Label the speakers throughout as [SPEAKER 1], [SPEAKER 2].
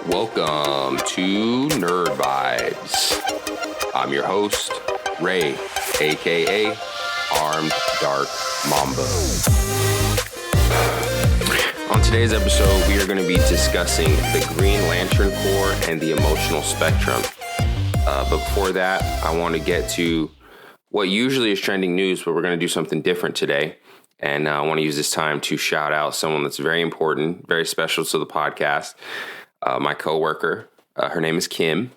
[SPEAKER 1] Welcome to Nerd Vibes. I'm your host, Ray, aka Armed Dark Mambo. On today's episode, we are going to be discussing the Green Lantern Corps and the emotional spectrum. But before that, I want to get to what usually is trending news, but we're going to do something different today. And I want to use this time to shout out someone that's very important, very special to the podcast, my coworker. Her name is Kim.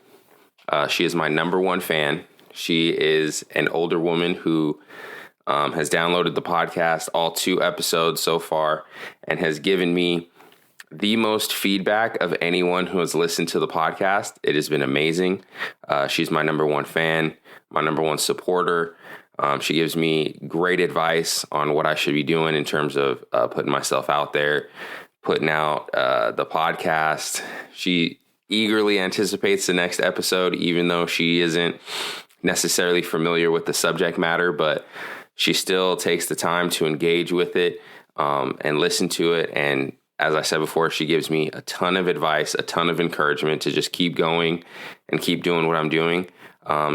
[SPEAKER 1] She is my number one fan. She is an older woman who has downloaded the podcast, all 2 episodes so far, and has given me the most feedback of anyone who has listened to the podcast. It has been amazing. She's my number one fan, my number one supporter. She gives me great advice on what I should be doing in terms of putting myself out there, putting out the podcast. She eagerly anticipates the next episode, even though she isn't necessarily familiar with the subject matter, but she still takes the time to engage with it and listen to it. And as I said before, she gives me a ton of advice, a ton of encouragement to just keep going and keep doing what I'm doing.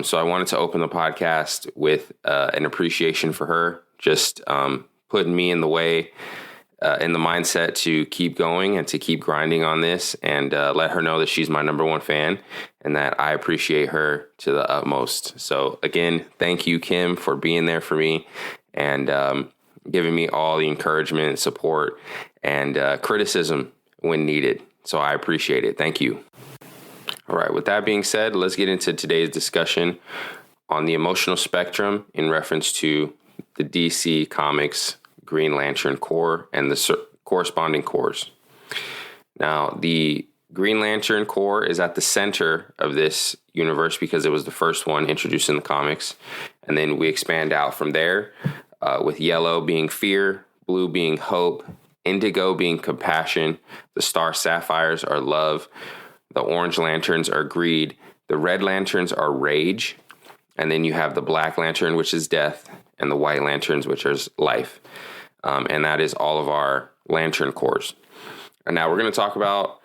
[SPEAKER 1] So I wanted to open the podcast with an appreciation for her, just putting me in the way, in the mindset to keep going and to keep grinding on this, and let her know that she's my number one fan and that I appreciate her to the utmost. So again, thank you, Kim, for being there for me and giving me all the encouragement, support, and criticism when needed. So I appreciate it. Thank you. All right, with that being said, let's get into today's discussion on the emotional spectrum in reference to the DC Comics Green Lantern Corps and the corresponding corps. Now, the Green Lantern Corps is at the center of this universe because it was the first one introduced in the comics. And then we expand out from there with yellow being fear, blue being hope, indigo being compassion, the star sapphires are love, the orange lanterns are greed, the red lanterns are rage, and then you have the black lantern, which is death, and the white lanterns, which is life. And that is all of our lantern corps. And now we're going to talk about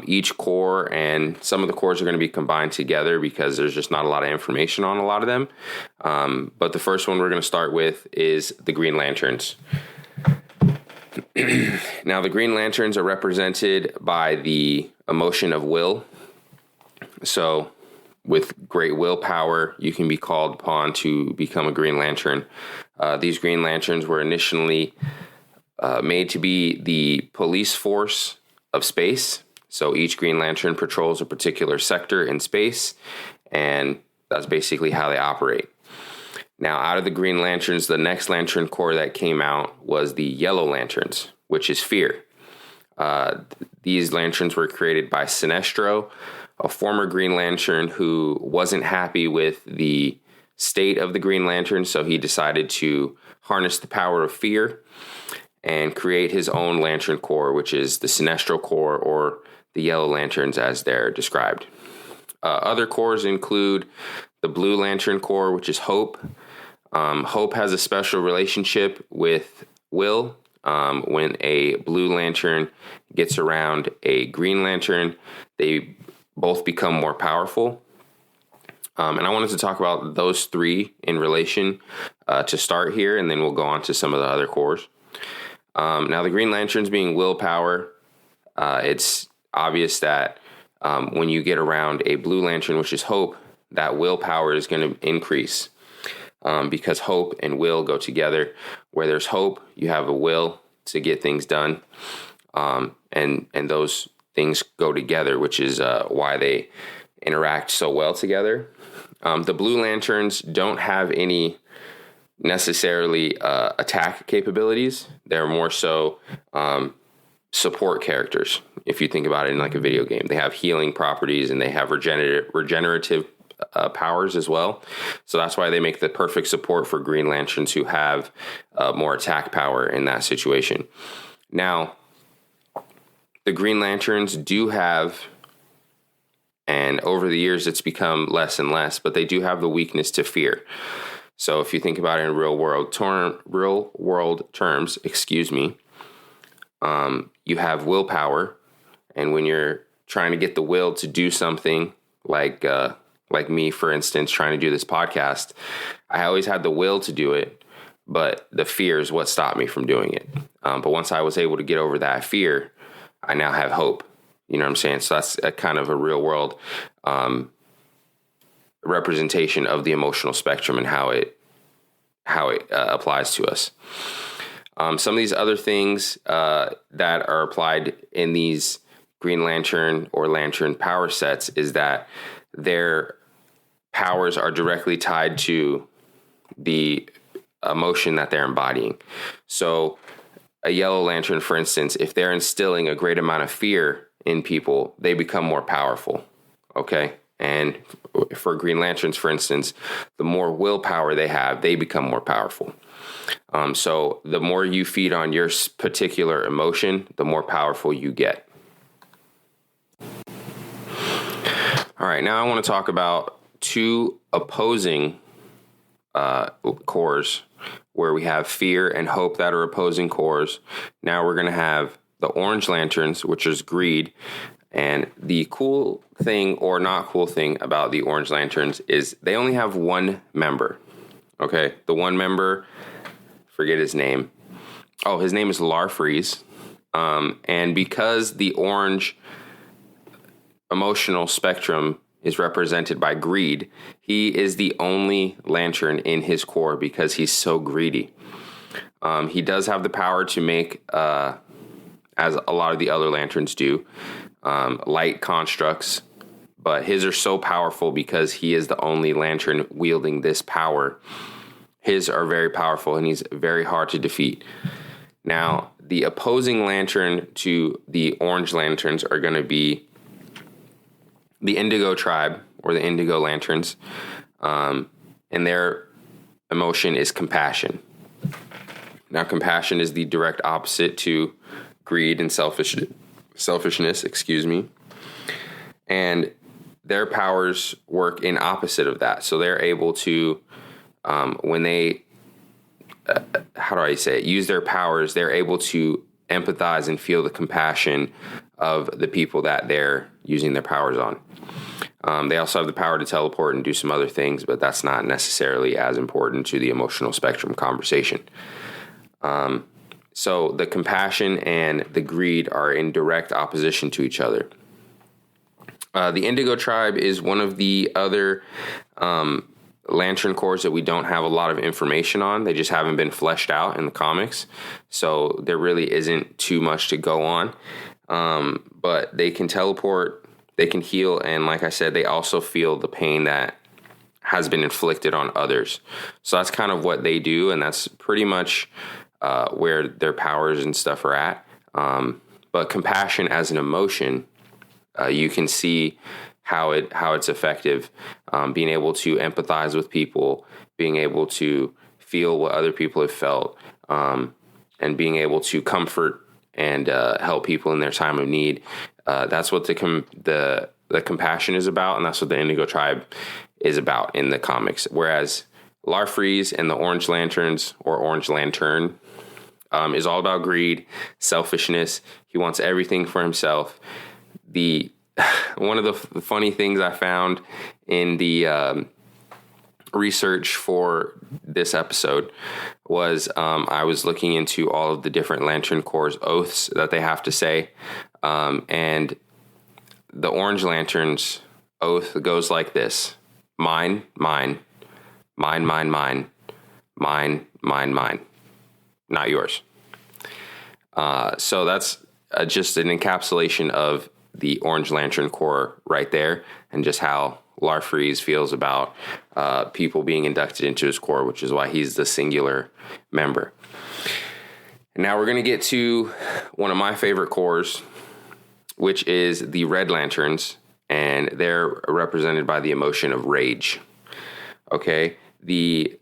[SPEAKER 1] each corps, and some of the corps are going to be combined together because there's just not a lot of information on a lot of them. But the first one we're going to start with is the Green Lanterns. Now, the Green Lanterns are represented by the emotion of will. So with great willpower, you can be called upon to become a Green Lantern. These Green Lanterns were initially made to be the police force of space. So each Green Lantern patrols a particular sector in space, and that's basically how they operate. Now, out of the Green Lanterns, the next Lantern Corps that came out was the Yellow Lanterns, which is fear. These lanterns were created by Sinestro, a former Green Lantern who wasn't happy with the state of the Green Lantern, so he decided to harness the power of fear and create his own Lantern Corps, which is the Sinestro Corps, or the Yellow Lanterns as they're described. Other corps include the Blue Lantern Corps, which is Hope. Hope has a special relationship with Will. When a Blue Lantern gets around a Green Lantern, they both become more powerful. And I wanted to talk about those 3 in relation to start here, and then we'll go on to some of the other corps. Now, the Green Lanterns being willpower, it's obvious that when you get around a Blue Lantern, which is Hope, that willpower is going to increase because hope and will go together. Where there's hope, you have a will to get things done, and those things go together, which is why they interact so well together. The Blue Lanterns don't have any necessarily attack capabilities. They're more so support characters. If you think about it in like a video game, they have healing properties and they have regenerative powers as well. So that's why they make the perfect support for Green Lanterns who have more attack power in that situation. Now, the Green Lanterns do have, and over the years it's become less and less, but they do have the weakness to fear. So if you think about it in real world terms, you have willpower, and when you're trying to get the will to do something, like me, for instance, trying to do this podcast. I always had the will to do it, but the fear is what stopped me from doing it. But once I was able to get over that fear, I now have hope. You know what I'm saying? So that's a kind of a real world representation of the emotional spectrum and how it applies to us. Some of these other things that are applied in these Green Lantern or Lantern power sets is that their powers are directly tied to the emotion that they're embodying. So a Yellow Lantern, for instance, if they're instilling a great amount of fear in people, they become more powerful. Okay. And for Green Lanterns, for instance, the more willpower they have, they become more powerful. So the more you feed on your particular emotion, the more powerful you get. All right, now I want to talk about two opposing cores where we have fear and hope that are opposing cores. Now we're going to have the Orange Lanterns, which is greed. And the cool thing or not cool thing about the Orange Lanterns is they only have one member. Okay, the one member, forget his name. Oh, his name is Larfreeze. And because the orange emotional spectrum is represented by greed, he is the only lantern in his core because he's so greedy. He does have the power to make, as a lot of the other lanterns do, light constructs, but his are so powerful because he is the only lantern wielding this power. His are very powerful and he's very hard to defeat. Now, the opposing lantern to the Orange Lanterns are going to be the Indigo Tribe or the Indigo Lanterns, and their emotion is compassion. Now, compassion is the direct opposite to greed and selfishness, and their powers work in opposite of that. So they're able to, when they, use their powers, they're able to empathize and feel the compassion of the people that they're using their powers on. They also have the power to teleport and do some other things, but that's not necessarily as important to the emotional spectrum conversation. So the compassion and the greed are in direct opposition to each other. The Indigo Tribe is one of the other lantern cores that we don't have a lot of information on. They just haven't been fleshed out in the comics. So there really isn't too much to go on. But they can teleport, they can heal, and like I said, they also feel the pain that has been inflicted on others. So that's kind of what they do, and that's pretty much where their powers and stuff are at. But compassion as an emotion, you can see how it's effective, being able to empathize with people, being able to feel what other people have felt, and being able to comfort and help people in their time of need. That's what the compassion is about, and that's what the Indigo Tribe is about in the comics. Whereas Larfreeze and the Orange Lanterns, or Orange Lantern, is all about greed, selfishness. He wants everything for himself. One of the funny things I found in the research for this episode was I was looking into all of the different Lantern Corps' oaths that they have to say, and the Orange Lantern's oath goes like this: mine, mine, mine, mine, mine, mine, mine, mine, not yours. So that's just an encapsulation of the Orange Lantern Corps right there, and just how Larfreeze feels about people being inducted into his core, which is why he's the singular member. And now we're going to get to one of my favorite cores, which is the Red Lanterns, and they're represented by the emotion of rage. Okay, the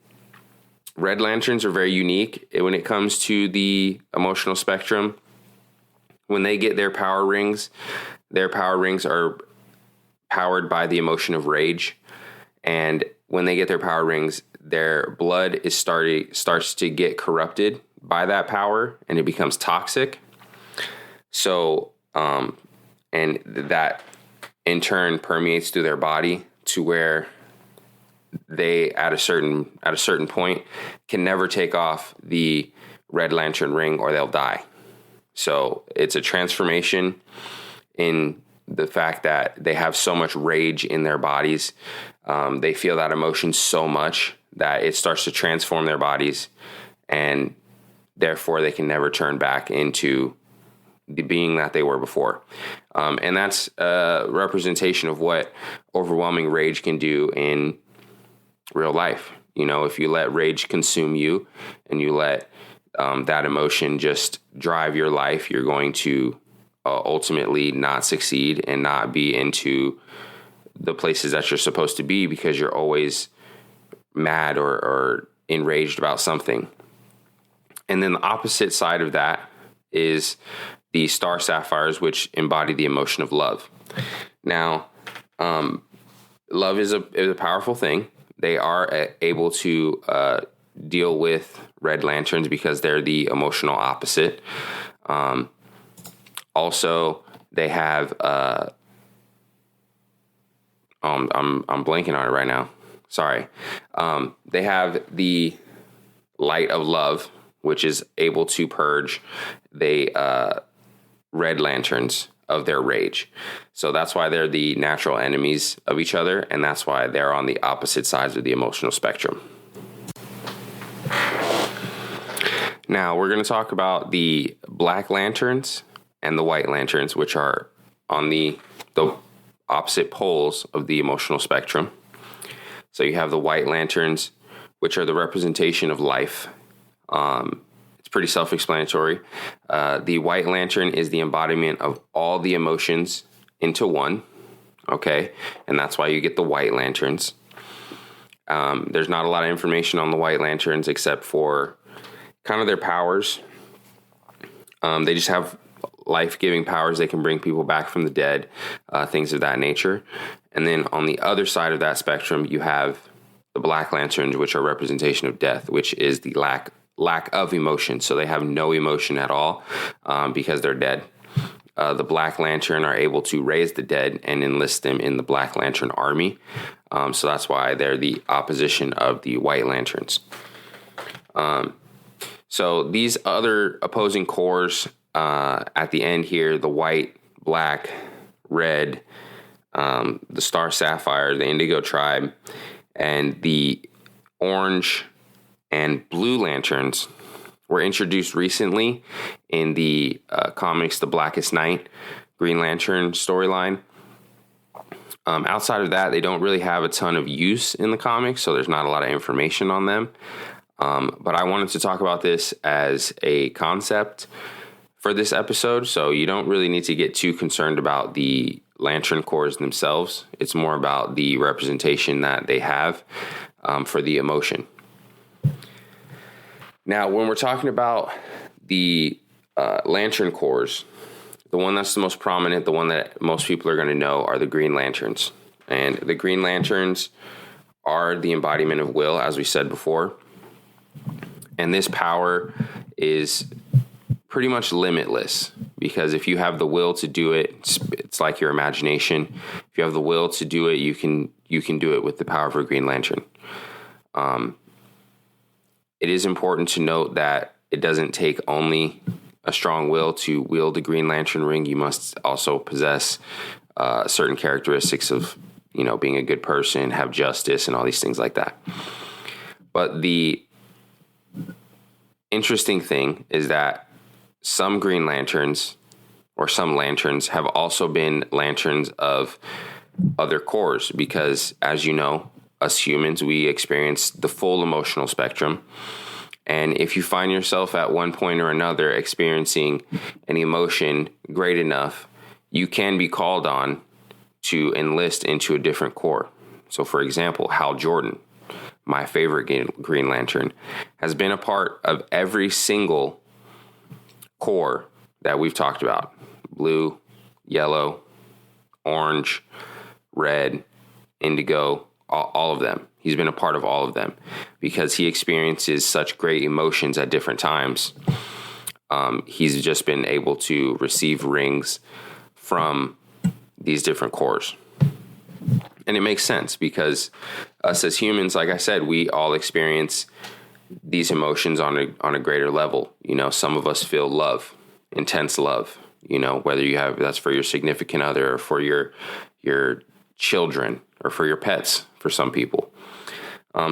[SPEAKER 1] Red Lanterns are very unique when it comes to the emotional spectrum. When they get their power rings are powered by the emotion of rage. And when they get their power rings, their blood starts to get corrupted by that power, and it becomes toxic. So and that in turn permeates through their body to where they at a certain point can never take off the Red Lantern ring or they'll die. So it's a transformation in the fact that they have so much rage in their bodies. They feel that emotion so much that it starts to transform their bodies, and therefore they can never turn back into the being that they were before. And that's a representation of what overwhelming rage can do in real life. You know, if you let rage consume you and you let that emotion just drive your life, you're going to ultimately not succeed and not be into the places that you're supposed to be, because you're always mad or enraged about something. And then the opposite side of that is the star sapphires, which embody the emotion of love. Now, love is a powerful thing. They are able to deal with Red Lanterns because they're the emotional opposite. Also, they have I'm blanking on it right now. Sorry. They have the light of love, which is able to purge the Red Lanterns of their rage. So that's why they're the natural enemies of each other, and that's why they're on the opposite sides of the emotional spectrum. Now, we're going to talk about the Black Lanterns and the White Lanterns, which are on the opposite poles of the emotional spectrum. So you have the White Lanterns, which are the representation of life. It's pretty self-explanatory. The White Lantern is the embodiment of all the emotions into one. Okay. And that's why you get the White Lanterns. There's not a lot of information on the White Lanterns except for kind of their powers. They just have life-giving powers. They can bring people back from the dead, things of that nature. And then on the other side of that spectrum, you have the Black Lanterns, which are representation of death, which is the lack of emotion. So they have no emotion at all because they're dead. The Black Lantern are able to raise the dead and enlist them in the Black Lantern army. So that's why they're the opposition of the White Lanterns. So these other opposing cores at the end here, the white, black, red, the star sapphire, the indigo tribe, and the orange and blue lanterns were introduced recently in the comics The Blackest Night Green Lantern storyline. Outside of that, they don't really have a ton of use in the comics, so there's not a lot of information on them. But I wanted to talk about this as a concept for this episode, so you don't really need to get too concerned about the lantern cores themselves. It's more about the representation that they have for the emotion. Now, when we're talking about the lantern cores, the one that's the most prominent, the one that most people are going to know, are the Green Lanterns. And the Green Lanterns are the embodiment of will, as we said before. And this power is pretty much limitless, because if you have the will to do it, it's like your imagination. If you have the will to do it, you can do it with the power of a Green Lantern. It is important to note that it doesn't take only a strong will to wield the Green Lantern ring. You must also possess certain characteristics of, being a good person, have justice, and all these things like that. But the interesting thing is that some Green Lanterns, or some lanterns, have also been lanterns of other cores, because, as you know, us humans, we experience the full emotional spectrum. And if you find yourself at one point or another experiencing an emotion great enough, you can be called on to enlist into a different core. So, for example, Hal Jordan, my favorite Green Lantern, has been a part of every single core that we've talked about: blue, yellow, orange, red, indigo, all of them. He's been a part of all of them because he experiences such great emotions at different times. He's just been able to receive rings from these different cores. And it makes sense because us as humans, like I said, we all experience these emotions on a greater level. You know, some of us feel love, intense love, you know, whether you have, that's for your significant other or for your children or for your pets, for some people.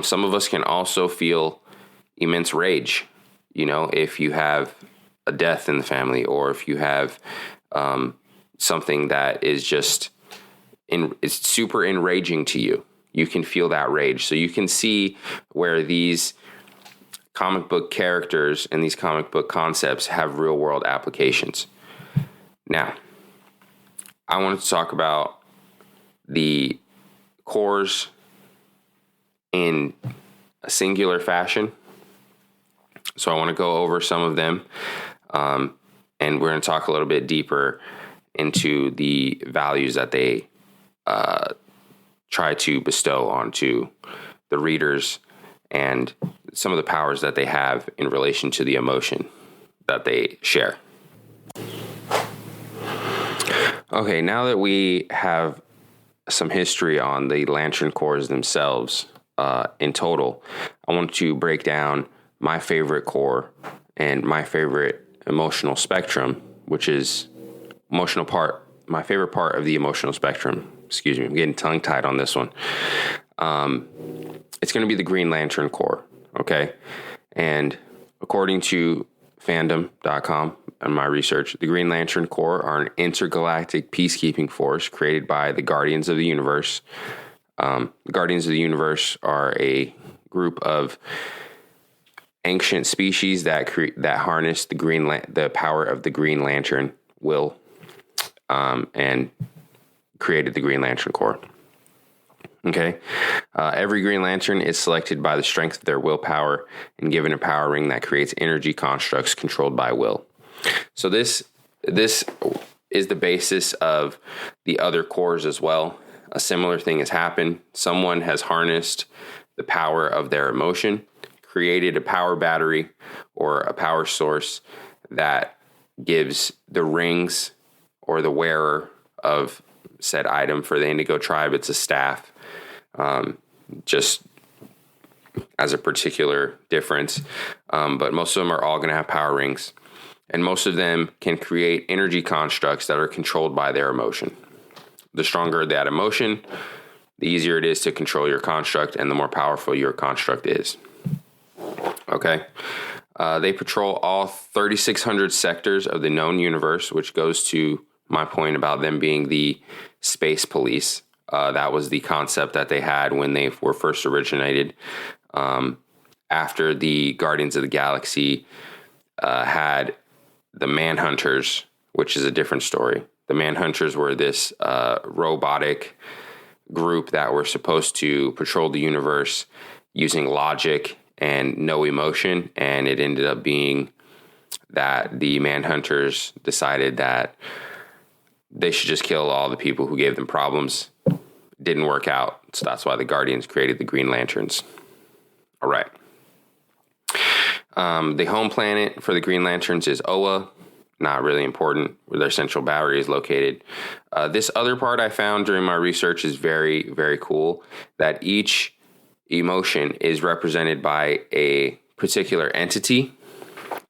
[SPEAKER 1] Some of us can also feel immense rage, you know, if you have a death in the family, or if you have something that is just it's super enraging to you. You can feel that rage. So you can see where these comic book characters and these comic book concepts have real world applications. Now, I wanted to talk about the cores in a singular fashion. So I want to go over some of them, and we're going to talk a little bit deeper into the values that they try to bestow onto the readers and some of the powers that they have in relation to the emotion that they share. Okay, now that we have some history on the Lantern cores themselves, in total, I want to break down my favorite core and my favorite emotional spectrum, which is my favorite part of the emotional spectrum. Excuse me, I'm getting tongue-tied on this one. It's going to be the Green Lantern core, okay? And according to fandom.com and my research, the Green Lantern Corps are an intergalactic peacekeeping force created by the Guardians of the Universe. The Guardians of the Universe are a group of ancient species that harness the power of the Green Lantern will, and created the Green Lantern Corps. Okay. Every Green Lantern is selected by the strength of their willpower and given a power ring that creates energy constructs controlled by will. So this is the basis of the other cores as well. A similar thing has happened. Someone has harnessed the power of their emotion, created a power battery or a power source that gives the rings or the wearer of said item. For the Indigo tribe, it's a staff, just as a particular difference. But most of them are all going to have power rings, and most of them can create energy constructs that are controlled by their emotion. The stronger that emotion, the easier it is to control your construct, and the more powerful your construct is. Okay. They patrol all 3,600 sectors of the known universe, which goes to my point about them being the space police. That was the concept that they had when they were first originated. After the Guardians of the Galaxy had the Manhunters, which is a different story. The Manhunters were this robotic group that were supposed to patrol the universe using logic and no emotion, and it ended up being that the Manhunters decided that they should just kill all the people who gave them problems. Didn't work out, so that's why the Guardians created the Green Lanterns. All right. The home planet for the Green Lanterns is Oa. Not really important, where their central battery is located. This other part I found during my research is very, very cool, that each emotion is represented by a particular entity.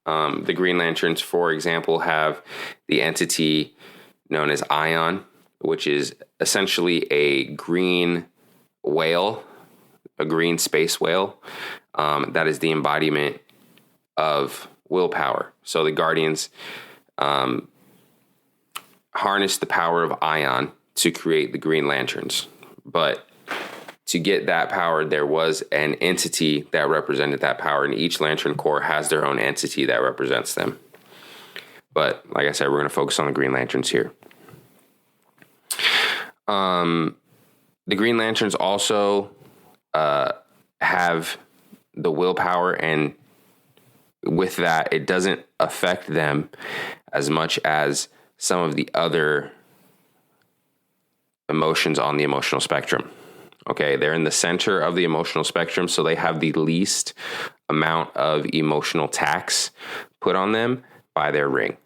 [SPEAKER 1] The Green Lanterns, for example, have the entity known as Ion, which is essentially a green whale, a green space whale. That is the embodiment of willpower. So the Guardians harness the power of Ion to create the Green Lanterns. But to get that power, there was an entity that represented that power, and each Lantern Corps has their own entity that represents them. But like I said, we're going to focus on the Green Lanterns here. The Green Lanterns also have the willpower, and with that, it doesn't affect them as much as some of the other emotions on the emotional spectrum. Okay, they're in the center of the emotional spectrum, so they have the least amount of emotional tax put on them by their ring.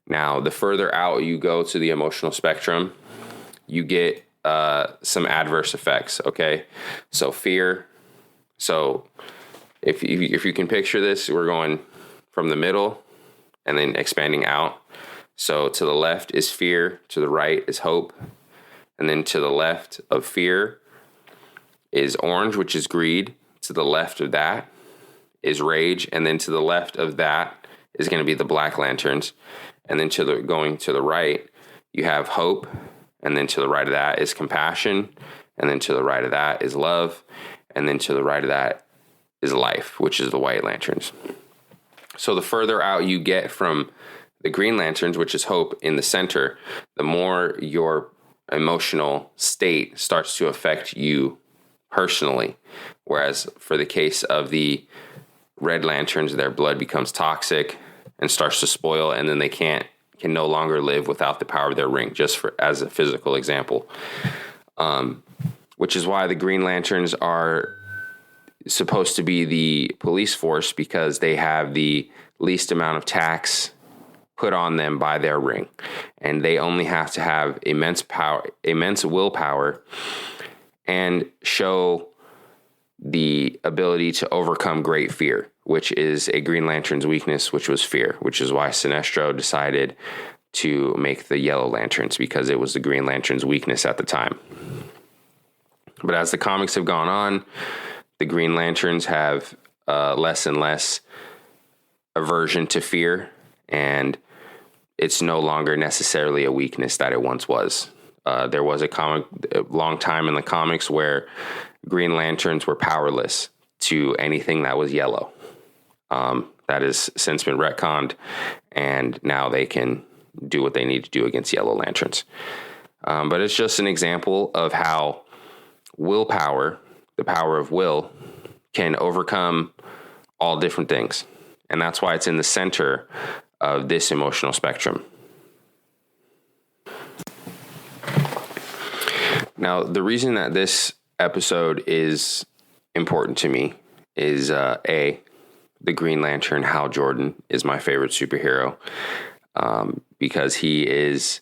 [SPEAKER 1] Now, the further out you go to the emotional spectrum, you get some adverse effects. Okay, so fear. So if you can picture this, we're going from the middle and then expanding out. So to the left is fear, to the right is hope, and then to the left of fear is orange, which is greed. To the left of that is rage, and then to the left of that is going to be the black lanterns, and then going to the right, you have hope, and then to the right of that is compassion, and then to the right of that is love, and then to the right of that is life, which is the white lanterns. So the further out you get from the green lanterns, which is hope, in the center, the more your emotional state starts to affect you personally. Whereas for the case of the red lanterns, their blood becomes toxic and starts to spoil, and then they can no longer live without the power of their ring, just as a physical example. Which is why the green lanterns are supposed to be the police force, because they have the least amount of tax put on them by their ring, and they only have to have immense willpower, and show the ability to overcome great fear, which is a Green Lantern's weakness, which was fear, which is why Sinestro decided to make the yellow lanterns, because it was the Green Lantern's weakness at the time. But as the comics have gone on, the Green Lanterns have less and less aversion to fear, and it's no longer necessarily a weakness that it once was. There was a long time in the comics where Green Lanterns were powerless to anything that was yellow. That has since been retconned, and now they can do what they need to do against yellow lanterns. But it's just an example of how willpower, the power of will, can overcome all different things. And that's why it's in the center of this emotional spectrum. Now, the reason that this episode is important to me is, the Green Lantern, Hal Jordan, is my favorite superhero, because he is,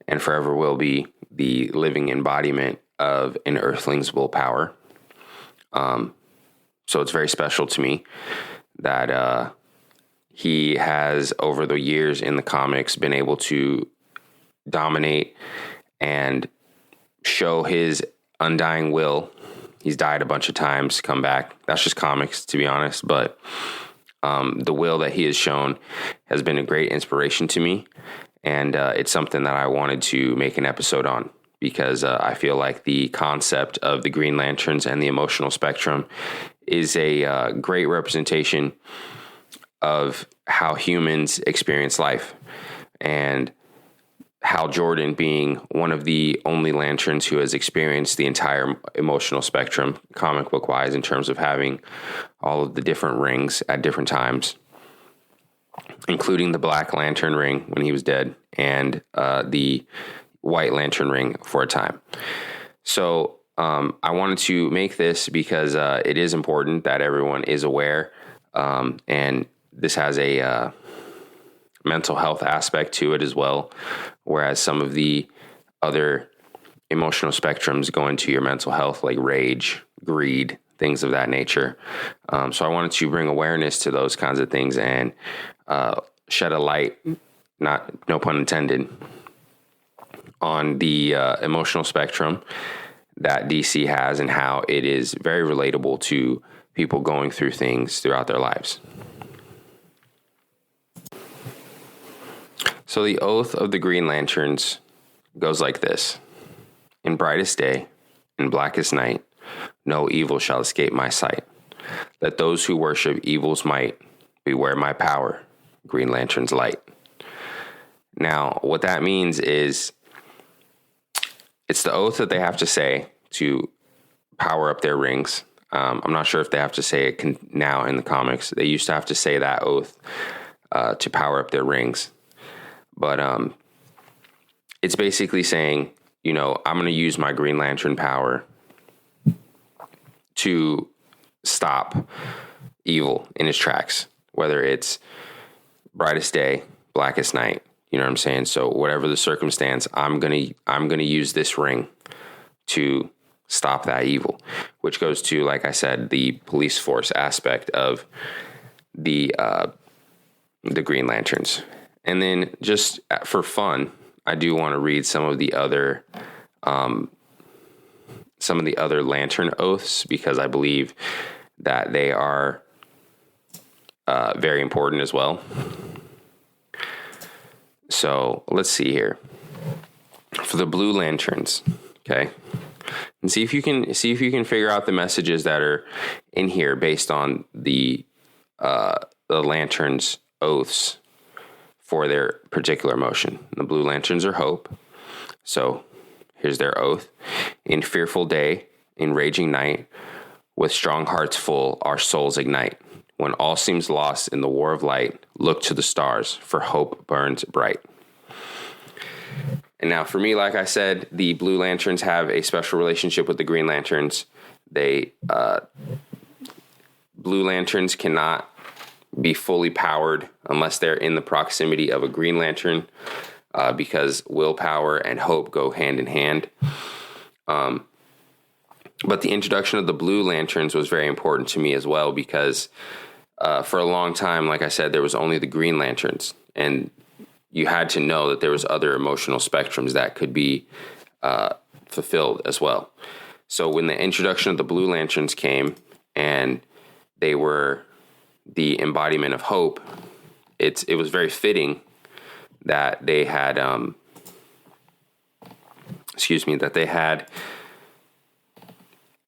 [SPEAKER 1] and forever will be, the living embodiment of an Earthling's willpower. So it's very special to me that he has, over the years in the comics, been able to dominate and show his undying will. He's died a bunch of times, come back. That's just comics, to be honest. But the will that he has shown has been a great inspiration to me. And it's something that I wanted to make an episode on, because I feel like the concept of the Green Lanterns and the emotional spectrum is a great representation of how humans experience life. And Hal Jordan being one of the only Lanterns who has experienced the entire emotional spectrum, comic book wise, in terms of having all of the different rings at different times, including the Black Lantern ring when he was dead, and the White Lantern ring for a time. So I wanted to make this because it is important that everyone is aware, and this has a mental health aspect to it as well, whereas some of the other emotional spectrums go into your mental health, like rage, greed, things of that nature. So I wanted to bring awareness to those kinds of things and shed a light, no pun intended, on the emotional spectrum that DC has and how it is very relatable to people going through things throughout their lives. So the oath of the Green Lanterns goes like this: in brightest day, in blackest night, no evil shall escape my sight. Let those who worship evil's might beware my power, Green Lantern's light. Now, what that means is it's the oath that they have to say to power up their rings. I'm not sure if they have to say it now in the comics. They used to have to say that oath to power up their rings. But it's basically saying, I'm going to use my Green Lantern power to stop evil in its tracks, whether it's brightest day, blackest night. You know what I'm saying? So whatever the circumstance, I'm gonna use this ring to stop that evil, which goes to, like I said, the police force aspect of the Green Lanterns. And then just for fun, I do want to read some of the other lantern oaths, because I believe that they are very important as well. So let's see here for the Blue Lanterns. Okay. And see if you can figure out the messages that are in here based on the lanterns' oaths for their particular emotion. The Blue Lanterns are hope. So here's their oath. In fearful day, in raging night, with strong hearts full, our souls ignite. When all seems lost in the war of light, look to the stars, for hope burns bright. And now for me, like I said, the Blue Lanterns have a special relationship with the Green Lanterns. Blue Lanterns cannot be fully powered unless they're in the proximity of a Green Lantern, because willpower and hope go hand in hand. But the introduction of the Blue Lanterns was very important to me as well, because for a long time, like I said, there was only the Green Lanterns, and you had to know that there was other emotional spectrums that could be fulfilled as well. So when the introduction of the Blue Lanterns came, and they were the embodiment of hope, it was very fitting that they had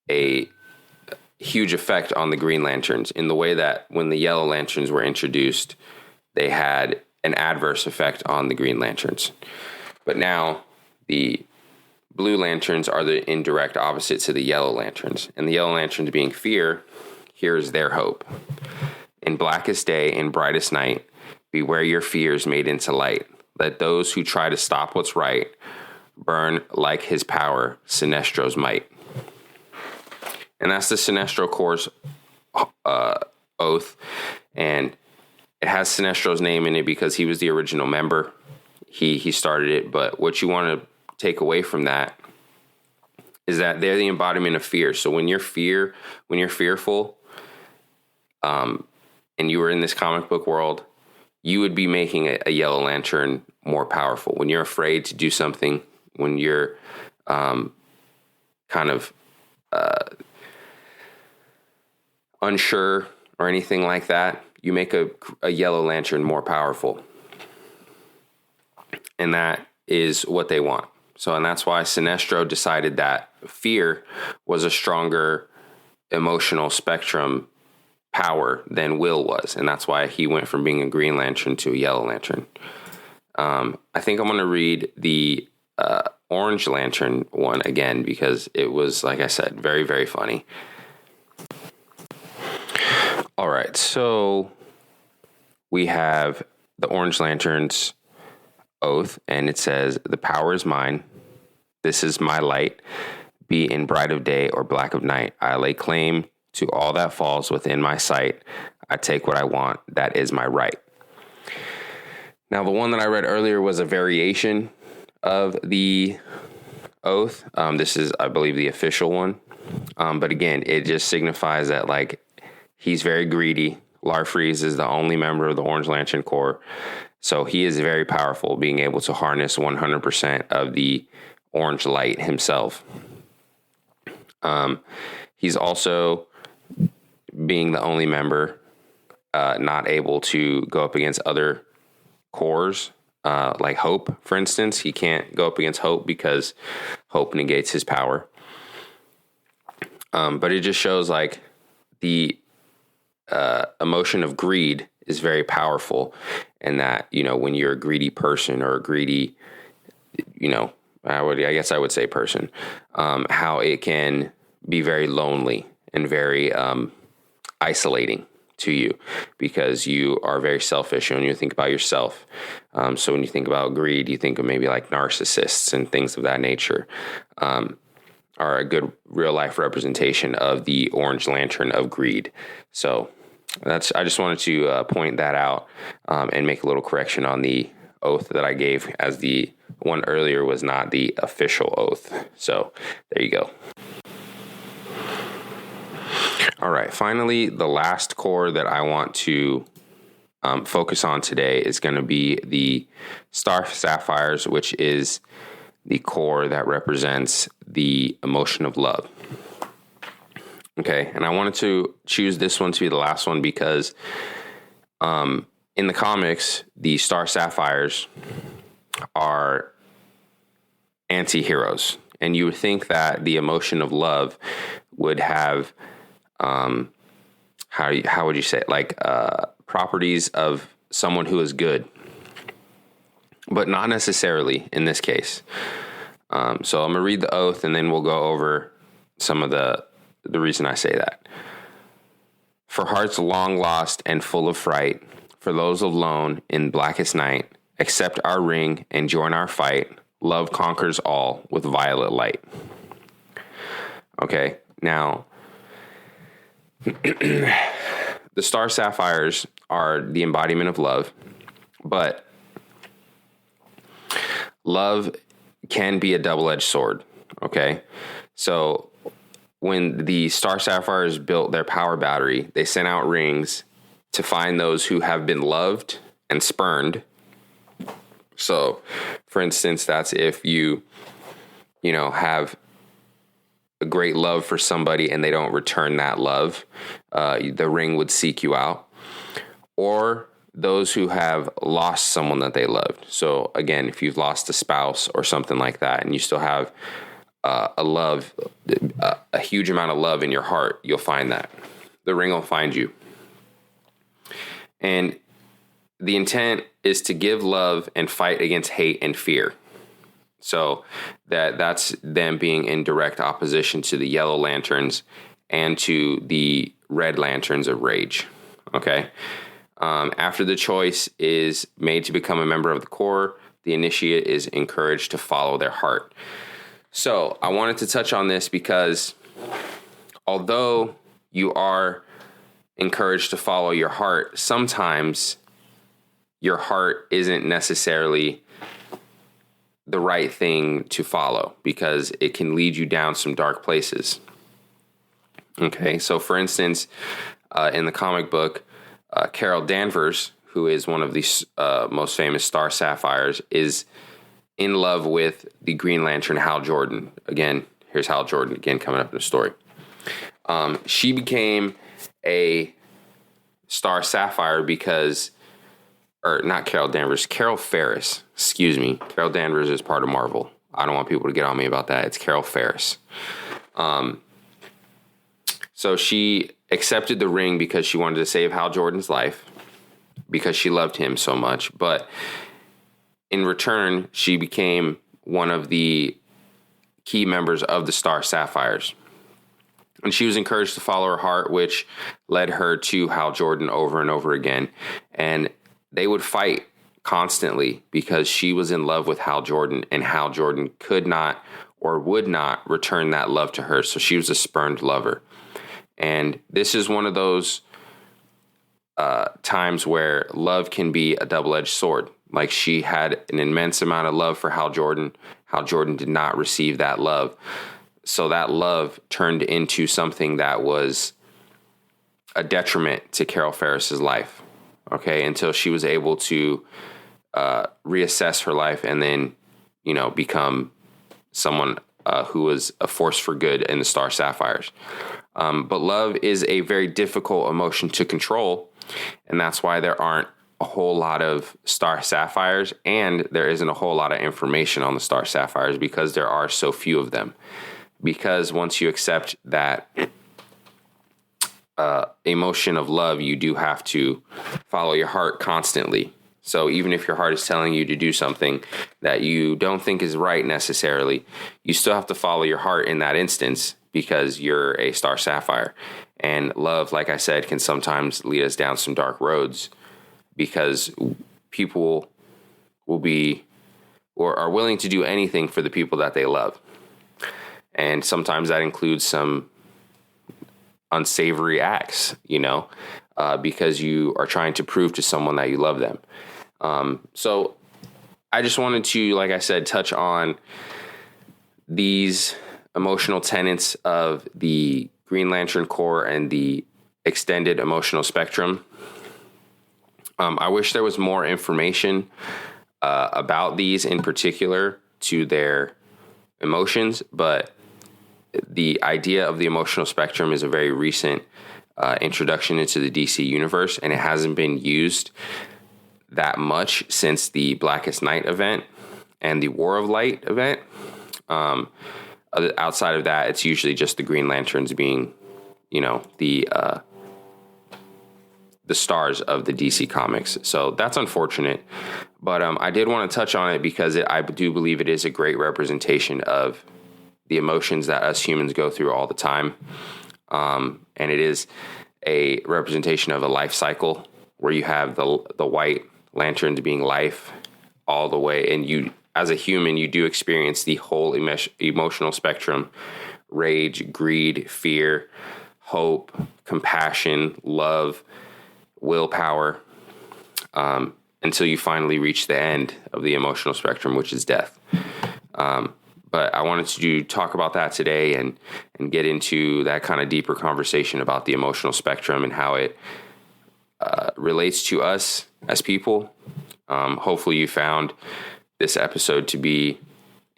[SPEAKER 1] a huge effect on the Green Lanterns, in the way that when the Yellow Lanterns were introduced, they had an adverse effect on the Green Lanterns. But now the Blue Lanterns are the indirect opposite to the Yellow Lanterns. And the Yellow Lanterns being fear, here is their hope. In blackest day, in brightest night, beware your fears made into light. Let those who try to stop what's right burn like his power, Sinestro's might. And that's the Sinestro Corps' oath. And it has Sinestro's name in it because he was the original member. He started it. But what you want to take away from that is that they're the embodiment of fear. So when you're fearful, and you were in this comic book world, you would be making a Yellow Lantern more powerful. When you're afraid to do something, when you're kind of unsure or anything like that, you make a Yellow Lantern more powerful. And that is what they want. So, and that's why Sinestro decided that fear was a stronger emotional spectrum power than will was. And that's why he went from being a Green Lantern to a Yellow Lantern. I think I'm going to read the Orange Lantern one again, because it was, like I said, very, very funny. All right, so we have the Orange Lantern's oath, and it says, "The power is mine. This is my light. Be in bright of day or black of night. I lay claim to all that falls within my sight. I take what I want. That is my right." Now, the one that I read earlier was a variation of the oath. This is, I believe, the official one. But again, it just signifies that, like, he's very greedy. Larfreeze is the only member of the Orange Lantern Corps. So he is very powerful, being able to harness 100% of the orange light himself. He's also, being the only member, not able to go up against other corps, like Hope, for instance. He can't go up against Hope because Hope negates his power. But it just shows, like, the emotion of greed is very powerful, and that, you know, when you're a greedy person or a greedy, you know, I guess I would say person, how it can be very lonely and very isolating to you, because you are very selfish and you think about yourself. So when you think about greed, you think of maybe like narcissists and things of that nature, are a good real life representation of the Orange Lantern of greed. So I just wanted to point that out, and make a little correction on the oath that I gave, as the one earlier was not the official oath. So there you go. All right. Finally, the last core that I want to focus on today is going to be the star sapphires, which is the core that represents the emotion of love. Okay. And I wanted to choose this one to be the last one because in the comics, the star sapphires are anti-heroes. And you would think that the emotion of love would have, how would you say it? Like properties of someone who is good, but not necessarily in this case. So I'm going to read the oath and then we'll go over some of the reason I say that. For hearts long lost and full of fright, for those alone in blackest night, accept our ring and join our fight. Love conquers all with violet light. Okay, now the star sapphires are the embodiment of love, but love can be a double-edged sword. Okay, so when the star sapphires built their power battery, they sent out rings to find those who have been loved and spurned. So, for instance, that's if you have a great love for somebody and they don't return that love, the ring would seek you out. Or those who have lost someone that they loved. So, again, if you've lost a spouse or something like that, and you still have a huge amount of love in your heart, you'll find that. The ring will find you. And the intent is to give love and fight against hate and fear. So that's them being in direct opposition to the yellow lanterns and to the red lanterns of rage. Okay. After the choice is made to become a member of the Corps, the initiate is encouraged to follow their heart. So I wanted to touch on this because although you are encouraged to follow your heart, sometimes your heart isn't necessarily the right thing to follow because it can lead you down some dark places. Okay, so for instance, in the comic book, Carol Danvers, who is one of the most famous star sapphires, is in love with the Green Lantern Hal Jordan. Again, here's Hal Jordan again coming up in the story. She became a star sapphire because, or not Carol Danvers, Carol Ferris. Excuse me. Carol Danvers is part of Marvel. I don't want people to get on me about that. It's Carol Ferris. So she accepted the ring because she wanted to save Hal Jordan's life because she loved him so much. But in return, she became one of the key members of the Star Sapphires. And she was encouraged to follow her heart, which led her to Hal Jordan over and over again. And they would fight constantly because she was in love with Hal Jordan, and Hal Jordan could not or would not return that love to her. So she was a spurned lover. And this is one of those times where love can be a double-edged sword. Like, she had an immense amount of love for Hal Jordan. Hal Jordan did not receive that love. So that love turned into something that was a detriment to Carol Ferris's life. Okay, until she was able to reassess her life and then, become someone who was a force for good in the Star Sapphires. But love is a very difficult emotion to control, and that's why there aren't a whole lot of Star Sapphires, and there isn't a whole lot of information on the Star Sapphires because there are so few of them. Because once you accept that emotion of love, you do have to follow your heart constantly. So even if your heart is telling you to do something that you don't think is right necessarily, you still have to follow your heart in that instance because you're a Star Sapphire. And love, like I said, can sometimes lead us down some dark roads because people will be or are willing to do anything for the people that they love. And sometimes that includes some unsavory acts, because you are trying to prove to someone that you love them. So I just wanted to, like I said, touch on these emotional tenets of the Green Lantern Corps and the extended emotional spectrum. I wish there was more information about these in particular to their emotions, but the idea of the emotional spectrum is a very recent introduction into the DC universe, and it hasn't been used that much since the Blackest Night event and the War of Light event. Outside of that, it's usually just the Green Lanterns being, the stars of the DC comics. So that's unfortunate. But I did want to touch on it because I do believe it is a great representation of the emotions that us humans go through all the time. And it is a representation of a life cycle where you have the white lanterns being life all the way. And you, as a human, you do experience the whole emotional spectrum: rage, greed, fear, hope, compassion, love, willpower, until you finally reach the end of the emotional spectrum, which is death. But I wanted to talk about that today and get into that kind of deeper conversation about the emotional spectrum and how it relates to us as people. Hopefully you found this episode to be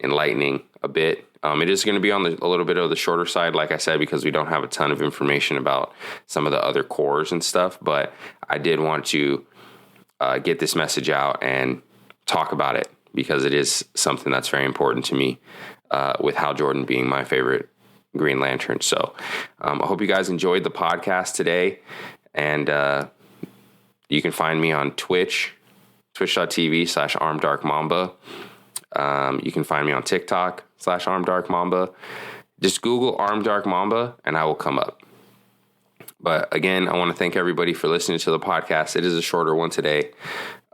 [SPEAKER 1] enlightening a bit. It is going to be on a little bit of the shorter side, like I said, because we don't have a ton of information about some of the other cores and stuff. But I did want to get this message out and talk about it because it is something that's very important to me, with Hal Jordan being my favorite Green Lantern. So I hope you guys enjoyed the podcast today. And you can find me on Twitch, twitch.tv/ArmedDarkMamba. You can find me on TikTok /ArmedDarkMamba. Just Google Armed Dark Mamba and I will come up. But again, I want to thank everybody for listening to the podcast. It is a shorter one today.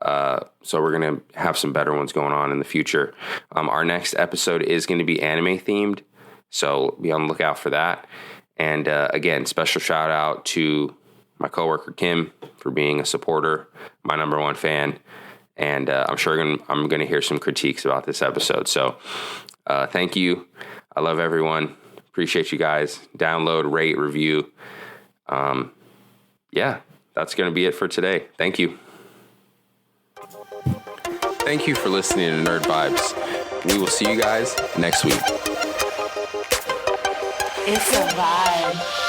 [SPEAKER 1] So we're going to have some better ones going on in the future. Our next episode is going to be anime themed. So be on the lookout for that. And again, special shout out to my coworker, Kim, for being a supporter, my number one fan. And I'm sure I'm going to hear some critiques about this episode. So thank you. I love everyone. Appreciate you guys. Download, rate, review. Yeah, that's going to be it for today. Thank you. Thank you for listening to Nerd Vibes. We will see you guys next week.
[SPEAKER 2] It's a vibe.